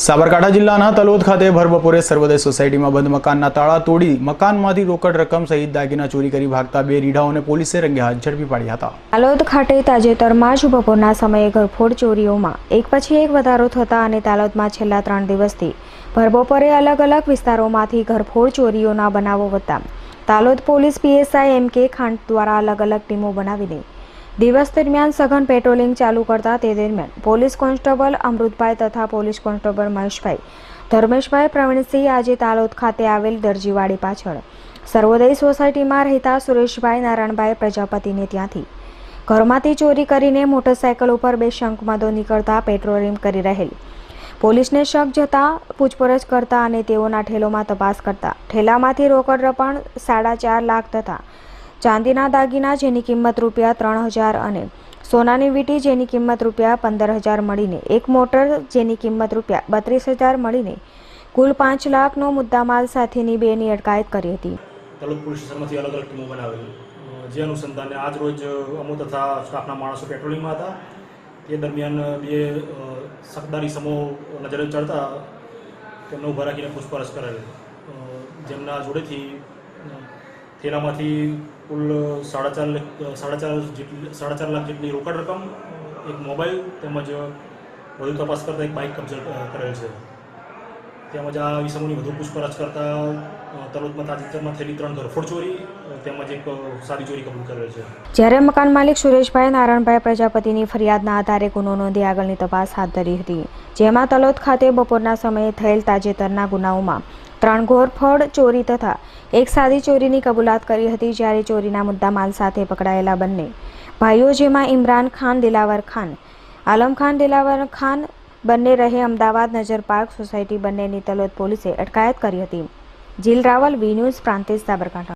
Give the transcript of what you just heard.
સાબરકાંઠા જિલ્લાના તલોદ ખાતે ભર બપોરે સર્વોદય સોસાયટીમાં બંધ મકાનના તાળા તોડી મકાનમાંથી રોકડ રકમ સહિત દાગીના ચોરી કરી ભાગતા બે રીઢાઓને પોલીસે રંગે હાથ ઝડપી પાડ્યા હતા। તાલોદ ખાતે તાજેતરમાં જ બપોરના સમયે ઘરફોડ ચોરીઓમાં એક પછી એક વધારો થતા અને તાલોદમાં છેલ્લા 3 દિવસથી ભર બપોરે અલગ અલગ વિસ્તારોમાંથી ઘરફોડ ચોરીઓના બનાવો વધતા તાલોદ પોલીસ પીએસઆઈ એમ.કે. ખાંટ દ્વારા અલગ અલગ ટીમો બનાવીને દિવસ દરમિયાન સઘન પેટ્રોલિંગ ચાલુ કરતા તે દરમિયાન પોલીસ કોન્સ્ટેબલ અમૃતભાઈ તથા પોલીસ કોન્સ્ટેબલ મહેશભાઈ ધર્મેશભાઈ પ્રવીણસિંહ આજે તાલોદ ખાતે આવેલ દરજીવાડી પાછળ સર્વોદય સોસાયટીમાં રહેતા સુરેશભાઈ નારાયણભાઈ પ્રજાપતિને ત્યાંથી ઘરમાંથી ચોરી કરીને મોટરસાયકલ ઉપર 2 શંકમદો નીકળતા પેટ્રોલિંગ કરી રહેલ પોલીસને શક જતા પૂછપરછ કરતા અને તેઓના ઠેલોમાં તપાસ કરતા ઠેલામાંથી રોકડ રકમ 4.5 લાખ તથા ચાંદીના દાગીના જેની કિંમત ₹3,000 અને સોનાની વીંટી જેની કિંમત ₹15,000 મળીને એક મોટર જેની કિંમત ₹32,000 મળીને કુલ 5 લાખનો મુદ્દામાલ સાથેની બેની અટકાયત કરી હતી। તલોદ પોલીસ સ્ટેશનમાંથી અલગ અલગ ટીમો બનાવેલી જે અનુસંધાને આજ રોજ અમો તથા સ્ટાફના માણસો પેટ્રોલિંગમાં હતા। તે દરમિયાન 2 શકદારી સમો નજરે ચડતા તેમને ઊભા રાખીને પૂછપરછ કરેલ જેમના જોડેથી થેલામાંથી કુલ 4.5 લાખ જેટલી રોકડ રકમ, એક મોબાઈલ તેમજ વધુ તપાસ કરતા એક બાઇક કબજે કરેલ છે। તેમજ આ વિષયની વધુ પૂછપરછ કરતા તલોદમાં તાજેતરમાં થયેલી 3 ઘરફોડ ચોરી તેમજ એક સારી ચોરી કબૂલ કરેલ છે। જ્યારે મકાન માલિક સુરેશભાઈ નારાયણભાઈ પ્રજાપતિની ફરિયાદના આધારે ગુનો નોંધી આગળની તપાસ હાથ ધરી હતી, જેમાં તલોદ ખાતે બપોરના સમયે થયેલ તાજેતરના ગુનાઓમાં 3 ઘરફોડ ચોરી તથા એક સાદી ચોરીની કબૂલાત કરી હતી। જ્યારે ચોરીના મુદ્દામાલ સાથે પકડાયેલા બંને ભાઈઓ જેમાં ઇમરાન ખાન દિલાવર ખાન, આલમ ખાન દિલાવર ખાન બંને રહે અમદાવાદ નજર પાર્ક સોસાયટી બંનેની તલોદ પોલીસે અટકાયત કરી હતી। જીલ રાવલ, વી ન્યૂઝ, પ્રાંતિજ, સાબરકાંઠા।